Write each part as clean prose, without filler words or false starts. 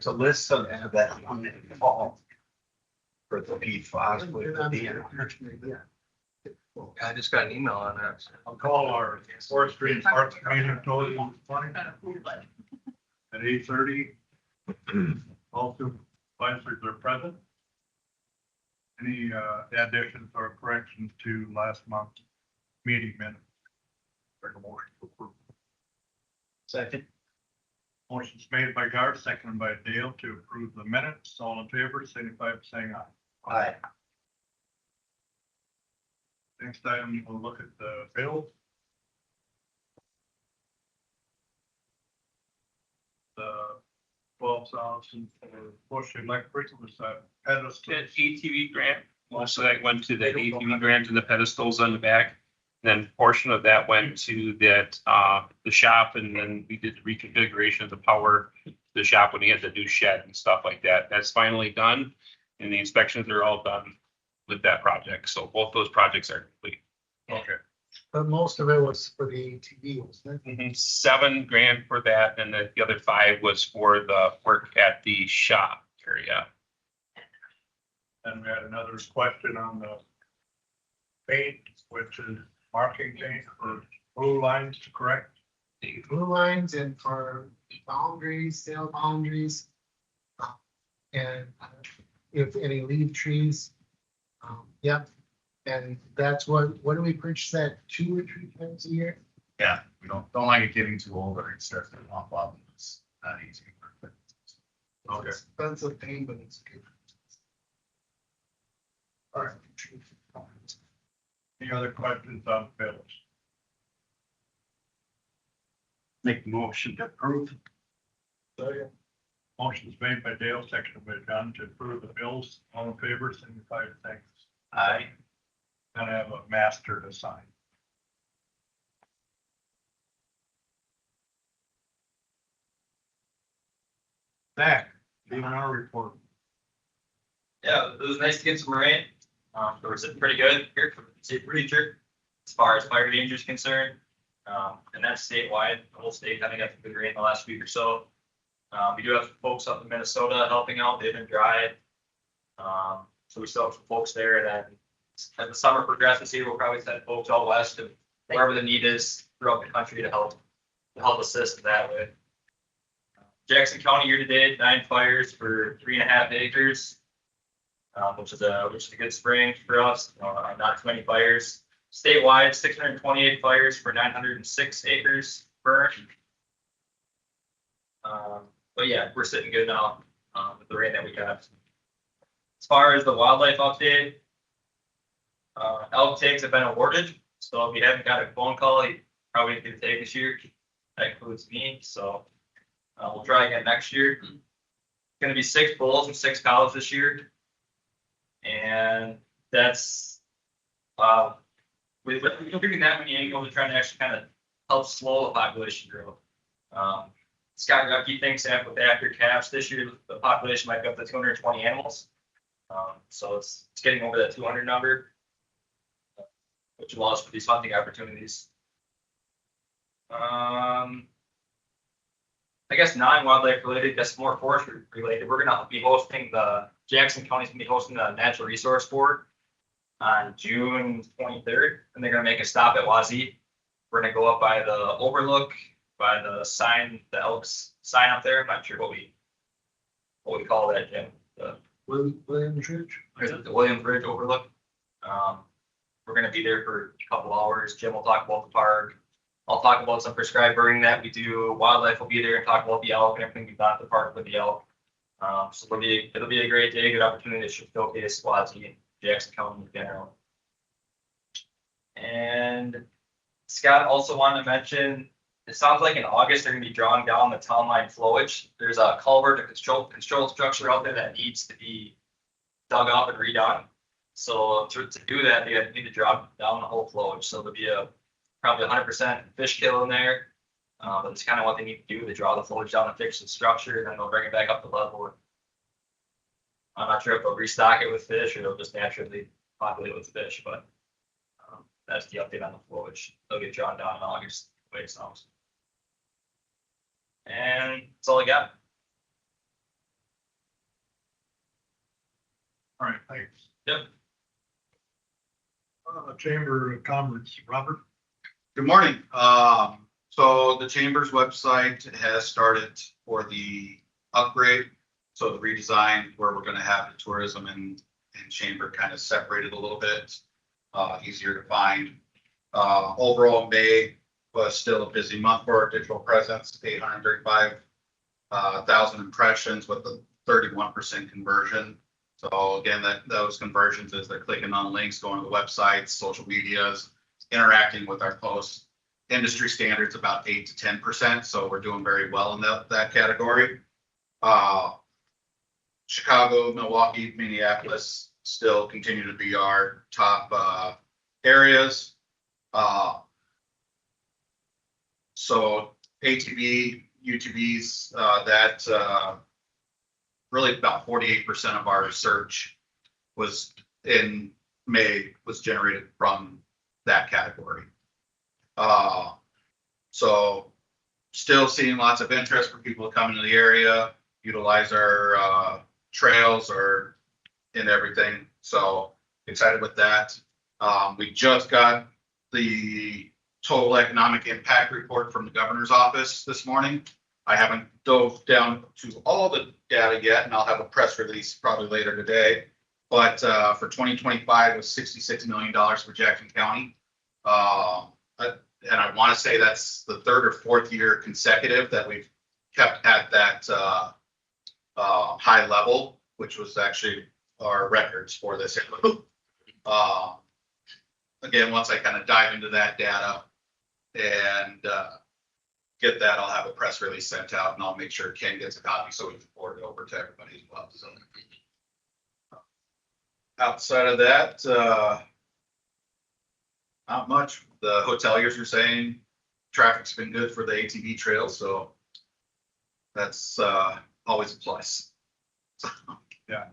to listen to that one fall for the PFAS with the DNR. I just got an email on that. I'll call our Forestry Parks Committee at 8:30. All supervisors are present. Any additions or corrections to last month's meeting minutes? Bring a motion to approve. Second. Motion's made by Gar, seconded by Dale to approve the minutes. All in favor, signify by saying aye. Aye. Next item, we'll look at the bill. The 12,000 for Bush Electric was that pedestal. That ATV grant, most of that went to the ATV grant and the pedestals on the back. Then portion of that went to that, the shop, and then we did the reconfiguration of the power, the shop when he had the new shed and stuff like that. That's finally done. And the inspections are all done with that project. So both those projects are complete. Okay. But most of it was for the ATV, wasn't it? $7 grand for that, and the other 5 was for the work at the shop area. And we had another question on the paint, which is marking paint for blue lines to correct. Blue lines and for boundaries, sale boundaries. And if any leaf trees. Yep. And that's what do we purchase that 2 or 3 times a year? Yeah, we don't like it getting too old or it starts to pop up. It's not easy. Okay. It's expensive paint, but it's good. All right. Any other questions on bills? Make the motion to approve. Motion's made by Dale, seconded by John to approve the bills. All in favor, signify by saying Aye. and I have a master to sign. Zach, DNR report. Yeah, it was nice to get some rain. It was pretty good here for the state preacher as far as fire danger is concerned. And that's statewide, the whole state kind of got some good rain the last week or so. We do have folks up in Minnesota helping out. They've been dry. So we still have some folks there that as the summer progresses here, we'll probably send folks out west to wherever the need is throughout the country to help assist in that way. Jackson County year to date, 9 fires for 3.5 acres, which is a good spring for us. Not too many fires. Statewide, 628 fires for 906 acres burned. But yeah, we're sitting good now with the rain that we got. As far as the wildlife update, elk tags have been awarded. So if you haven't got a phone call, you probably get a tag this year. That includes me. So we'll try again next year. It's going to be 6 bulls and 6 cows this year. And that's, with doing that many angles, we're trying to actually kind of help slow the population growth. Scott Gucky thinks that with after calves this year, the population might be up to 220 animals. So it's getting over that 200 number, which allows for these hunting opportunities. I guess non-wildlife related, that's more forestry related. We're going to be hosting Jackson County's going to be hosting the Natural Resource Board on June 23rd, and they're going to make a stop at Wazee. We're going to go up by the overlook, by the sign, the Elks sign up there. I'm not sure what we call that, Jim. The William Church. Is it the William Bridge overlook? We're going to be there for a couple hours. Jim will talk about the park. I'll talk about some prescribed birding that we do. Wildlife will be there and talk about the elk and everything we've done at the park with the elk. So it'll be a great day, good opportunity to showcase Wazee and Jackson County in general. And Scott also wanted to mention, it sounds like in August they're going to be drawing down the town line flowage. There's a culvert, a control structure out there that needs to be dug up and redone. So to do that, they need to drop down the whole flowage. So there'll be probably 100% fish kill in there. But it's kind of what they need to do. They draw the flowage down and fix the structure, and then they'll bring it back up to level. I'm not sure if they'll restock it with fish or they'll just naturally populate it with fish, but that's the update on the flowage. They'll get drawn down in August, the way it sounds. And that's all I got. All right, thanks. Yep. Chamber of Commerce, Robert. Good morning. So the Chamber's website has started for the upgrade. So the redesign where we're gonna have the tourism and Chamber kind of separated a little bit, easier to find. Overall, May was still a busy month for our digital presence, 835,000 impressions with a 31% conversion. So again, those conversions is they're clicking on links, going to the websites, social medias, interacting with our posts. Industry standards about 8 to 10%. So we're doing very well in that category. Chicago, Milwaukee, Minneapolis still continue to be our top areas. So ATV, UTVs, that really about 48% of our search was in May was generated from that category. So still seeing lots of interest for people to come into the area, utilize our trails or in everything. So excited with that. We just got the total economic impact report from the governor's office this morning. I haven't dove down to all the data yet, and I'll have a press release probably later today. But for 2025, it was $66 million for Jackson County. And I want to say that's the third or fourth year consecutive that we've kept at that high level, which was actually our records for this. Again, once I kind of dive into that data and get that, I'll have a press release sent out and I'll make sure Ken gets a copy so we can forward it over to everybody as well. So outside of that, not much. The hoteliers are saying traffic's been good for the ATV trails, so that's always a plus. Yeah.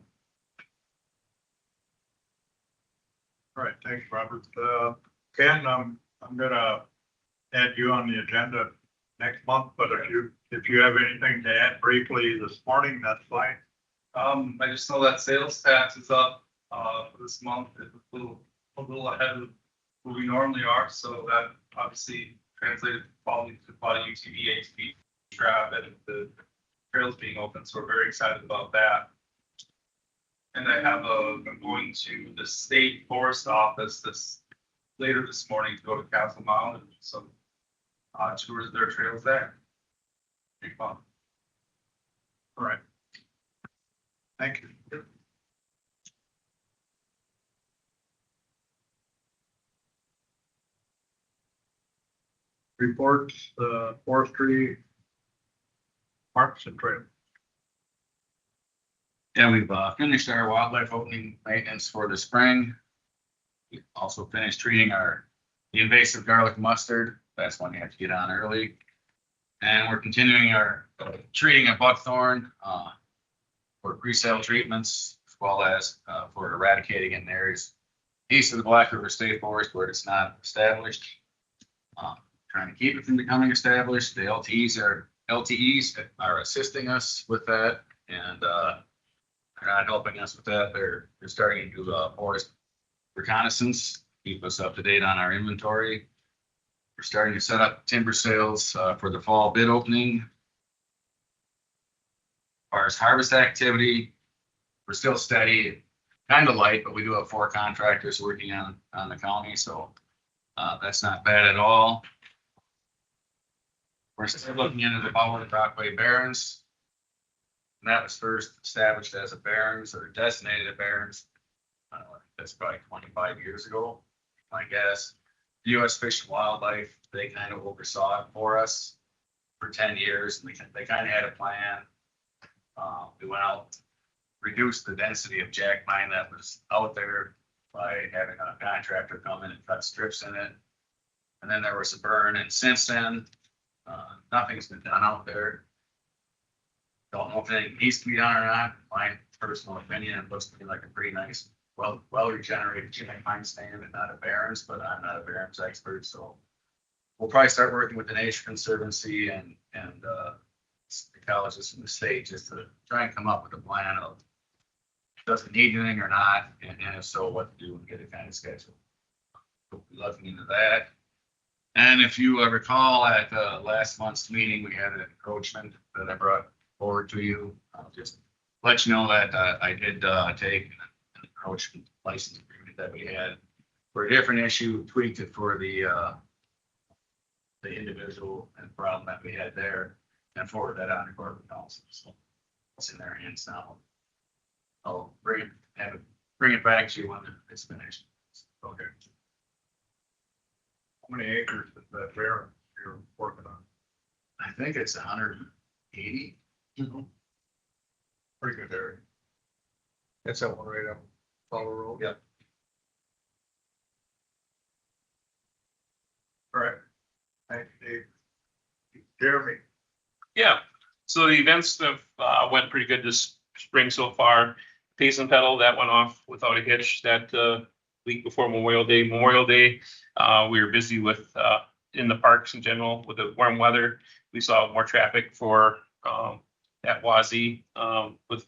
All right, thanks, Robert. Ken, I'm gonna add you on the agenda next month, but if you have anything to add briefly this morning, that's fine. I just know that sales tax is up, for this month. It's a little ahead of where we normally are, so that obviously translated probably to a lot of UTV, ATV traffic and the trails being open, so we're very excited about that. And I'm going to the state forest office later this morning to go to Castle Mountain, some tours of their trails there. Be fun. All right. Thank you. Reports, Forestry Parks and Trails. Yeah, we've finished our wildlife opening maintenance for the spring. We also finished treating the invasive garlic mustard. That's one you have to get on early. And we're continuing our treating of buckthorn for pre-sale treatments, as well as for eradicating in areas east of the Black River State Forest where it's not established. Trying to keep it from becoming established. The LTEs are assisting us with that, and they're not helping us with that. They're starting to do forest reconnaissance, keep us up to date on our inventory. We're starting to set up timber sales for the fall bid opening. As far as harvest activity, we're still steady, kind of light, but we do have 4 contractors working on the county, so that's not bad at all. We're still looking into the Baldwin Brockway Barrens. And that was first established as a Barrens or designated a Barrens. That's probably 25 years ago, I guess. U.S. Fish and Wildlife, they kind of oversaw it for us for 10 years. And they kind of had a plan. We went out, reduced the density of jack pine that was out there by having a contractor come in and cut strips in it. And then there was a burn, and since then, nothing's been done out there. Don't know if anything needs to be done or not. My personal opinion, it looks to me like a pretty nice, well regenerated jack pine stand and not a Barrens, but I'm not a Barrens expert, so we'll probably start working with the Nature Conservancy and ecologists in the state just to try and come up with a plan of doesn't need anything or not, and if so, what to do and get it kind of scheduled. We'll be looking into that. And if you recall at last month's meeting, we had an encroachment that I brought forward to you. I'll just let you know that I did take an encroachment license agreement that we had for a different issue, tweaked it for the individual and problem that we had there, and forward that on to corporate council. So it's in their hands now. I'll bring it back to you when it's finished. Okay. How many acres is that bear you're working on? I think it's 180. Pretty good area. That's that one right up Follow Road. Yep. All right. Thank you, Dave. Jeremy. Yeah, so the events have went pretty good this spring so far. Pace and Pedal, that went off without a hitch that week before Memorial Day. We were busy with in the parks in general with the warm weather. We saw more traffic for at Wazee with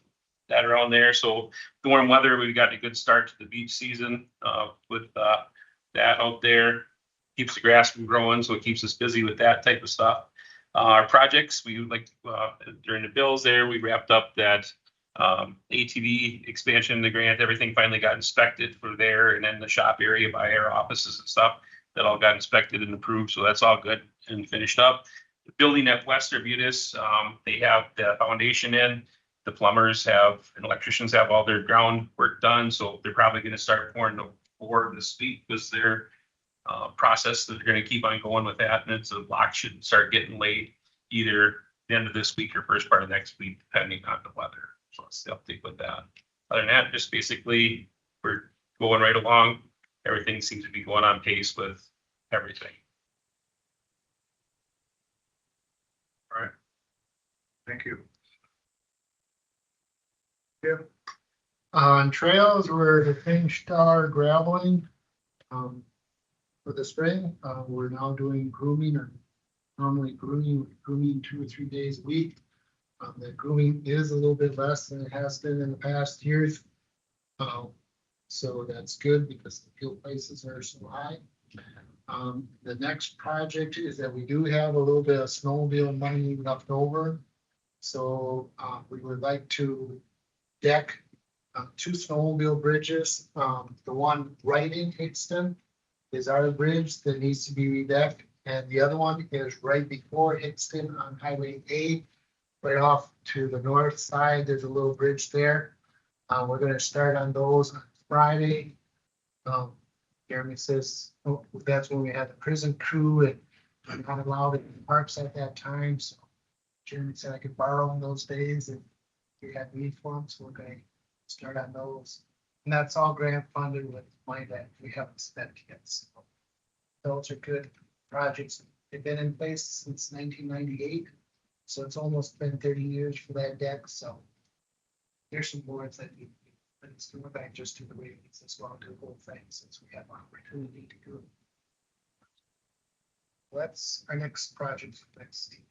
that around there. So the warm weather, we got a good start to the beach season with that out there. Keeps the grass from growing, so it keeps us busy with that type of stuff. Our projects, we like during the bills there, we wrapped up that ATV expansion, the grant, everything finally got inspected for there, and then the shop area by our offices and stuff, that all got inspected and approved, so that's all good and finished up. The building at West Arbutus, they have the foundation in, the plumbers have, and electricians have all their groundwork done, so they're probably gonna start pouring the board this week, because they're process that they're going to keep on going with that, and it's a block should start getting laid either the end of this week or first part of next week, depending on the weather. So that's the update with that. Other than that, just basically we're going right along. Everything seems to be going on pace with everything. All right. Thank you. On trails, we're finished our graveling. For the spring, we're now doing grooming, or normally grooming 2 or 3 days a week. The grooming is a little bit less than it has been in the past years. So that's good because the fuel prices are so high. The next project is that we do have a little bit of snowmobile money left over. So we would like to deck 2 snowmobile bridges. The one right in Hickston is our bridge that needs to be redecked, and the other one is right before Hickston on Highway 8, right off to the north side. There's a little bridge there. We're gonna start on those on Friday. Jeremy says, oh, that's when we had the prison crew and I'm not allowed in the parks at that time, so Jeremy said I could borrow them those days and we had need for them, so we're gonna start on those. And that's all grant funded with money that we haven't spent yet. So those are good projects. They've been in place since 1998. So it's almost been 30 years for that deck. So there's some boards that need to be, but it's going back just to the ratings as well, to the whole thing, since we have an opportunity to do it. Well, that's our next project for next year.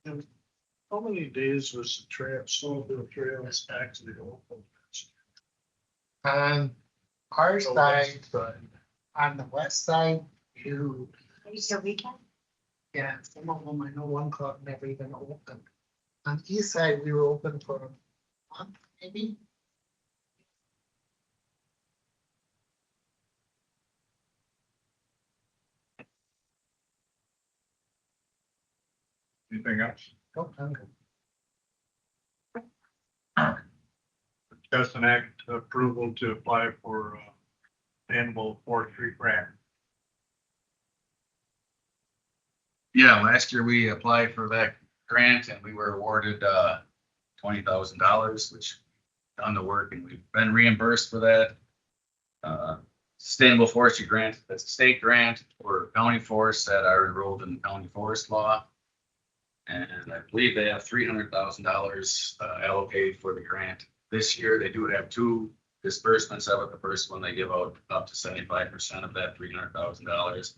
And how many days was the trail, snowmobile trails actually open? On our side, on the west side, you, Easter weekend? yeah, some of them, I know one club never even opened. On the east side, we were open for a month, maybe. Anything else? Oh, I'm good. Discuss an act approval to apply for animal forestry grant. Yeah, last year we applied for that grant and we were awarded $20,000, which done the work, and we've been reimbursed for that. Sustainable forestry grant, that's a state grant for county forests that are enrolled in the county forest law. And I believe they have $300,000 allocated for the grant. This year, they do have 2 disbursements of it. The first one, they give out up to 75% of that $300,000.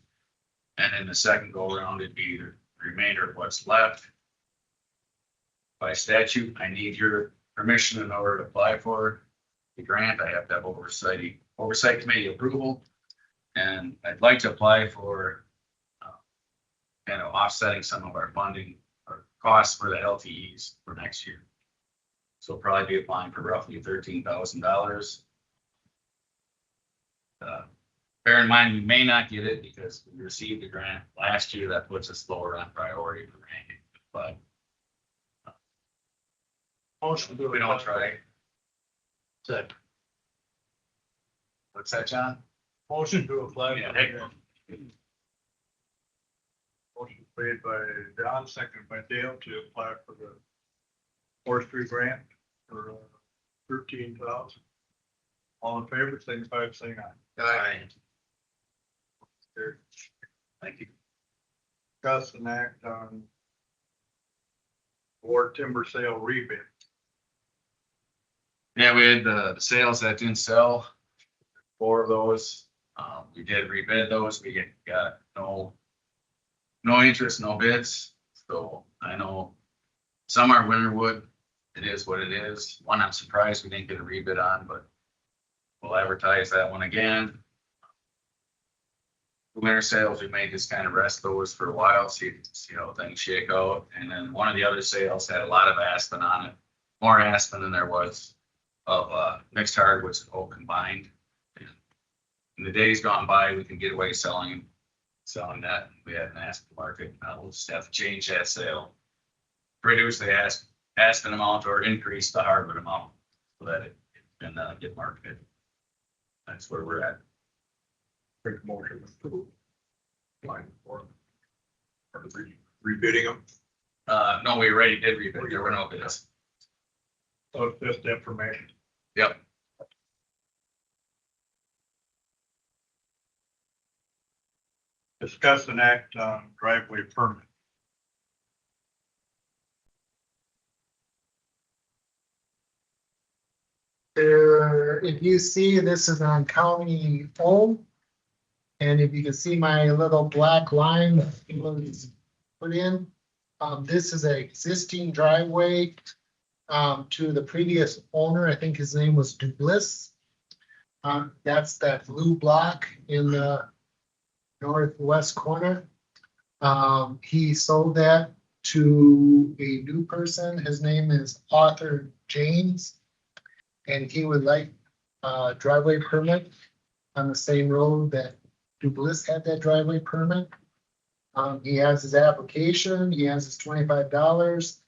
And then the second go around, it'd be the remainder of what's left. by statute, I need your permission in order to apply for the grant. I have to have oversight committee approval. And I'd like to apply for kind of offsetting some of our funding or costs for the LTEs for next year. So we'll probably be applying for roughly $13,000. Bear in mind, we may not get it because we received the grant last year. That puts us lower on priority for ranking, but Motion to we don't try. Second. What's that, John? Motion to apply. Yeah. Motion made by John, seconded by Dale to apply for the forestry grant for 13,000. All in favor, signify by saying aye. Aye. Carried. Thank you. Discuss and act on award timber sale rebate. Yeah, we had the sales that didn't sell, 4 of those. We did rebid those. We got no interest, no bids. So I know some are winter wood. It is what it is. One I'm surprised we didn't get a rebid on, but we'll advertise that one again. The winter sales, we may just kind of rest those for a while, see how things shake out. And then one of the other sales had a lot of aspen on it, more aspen than there was of mixed hardwoods and oak combined. In the days gone by, we can get away selling that. We had an aspen market. Now we'll just have to change that sale. Reduce the aspen amount or increase the hardwood amount so that it can get marketed. That's where we're at. Bring motion. Line for rebidding them. No, we already did rebid. There were no bids. So it's just information. Yep. Discuss and act on driveway permit. There, if you see, this is on county home. And if you can see my little black line that was put in, this is an existing driveway to the previous owner. I think his name was Dubliss. That's that blue block in the northwest corner. He sold that to a new person. His name is Arthur James. And he would like a driveway permit on the same road that Dubliss had that driveway permit. He has his application, he has his $25.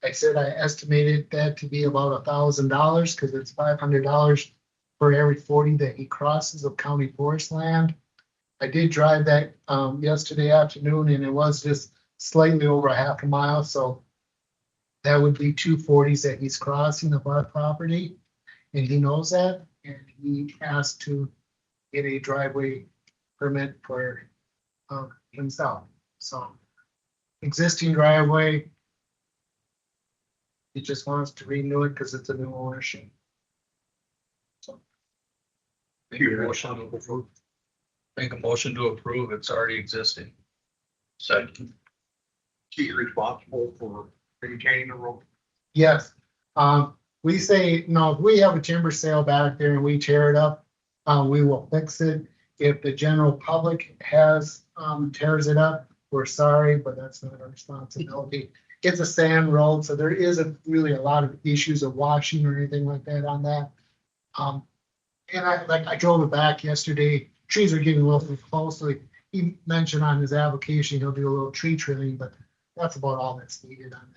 I said I estimated that to be about $1,000 because it's $500 for every 40 that he crosses of county forest land. I did drive that yesterday afternoon and it was just slightly over a half a mile, so that would be 2 40s that he's crossing of our property. And he knows that, and he asked to get a driveway permit for himself. So existing driveway. He just wants to renew it because it's a new ownership. Make a motion to approve. Make a motion to approve. It's already existing. Second. He responsible for maintaining the road. Yes, we say, no, if we have a timber sale back there and we tear it up, we will fix it. If the general public tears it up, we're sorry, but that's not our responsibility. It's a sand road, so there isn't really a lot of issues of washing or anything like that on that. And I drove it back yesterday. Trees are getting a little too close. So he mentioned on his application, he'll do a little tree trimming, but that's about all that's needed on it.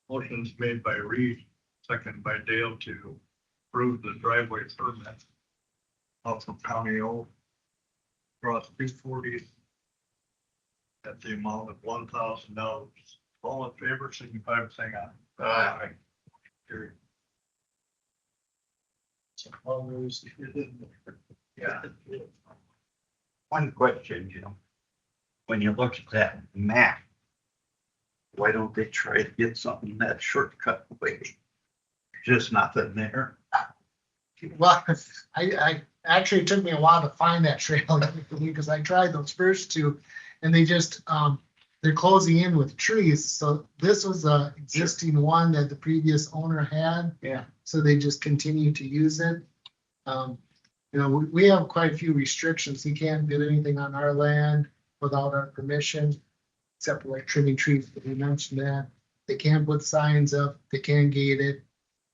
Motion's made by Reed, seconded by Dale to approve the driveway permit off of County O. Across 240 at the amount of $1,000. All in favor, signify by saying aye. Aye. Carried. Yeah. One question, when you look at that map, why don't they try to get something that shortcut way? Just nothing there. Well, I actually, it took me a while to find that trail because I tried those first two and they just, they're closing in with trees, so this was a existing one that the previous owner had. Yeah. So they just continue to use it. You know, we have quite a few restrictions. He can't do anything on our land without our permission, except for like trimming trees, but we mentioned that. They can't put signs up, they can't gate it.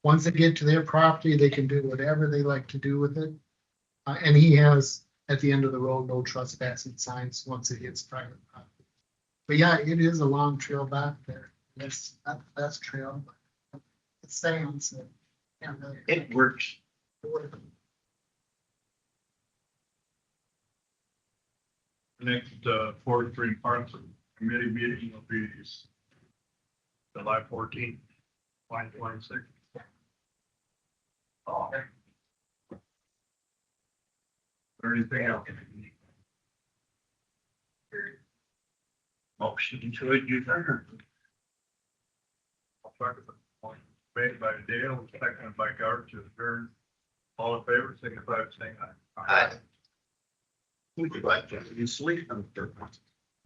Once they get to their property, they can do whatever they like to do with it. And he has, at the end of the road, no trespassing signs once it hits private property. But yeah, it is a long trail back there. That's trail. It stands. So can't really- It works. Next, Forestry Parks Committee meeting will be July 14th, 2026. Oh, okay. Or anything else? Motion to adjourn. I'll talk about the point made by Dale, seconded by Garrett to adjourn. All in favor, signify by saying aye. Aye. Would you like to sleep on the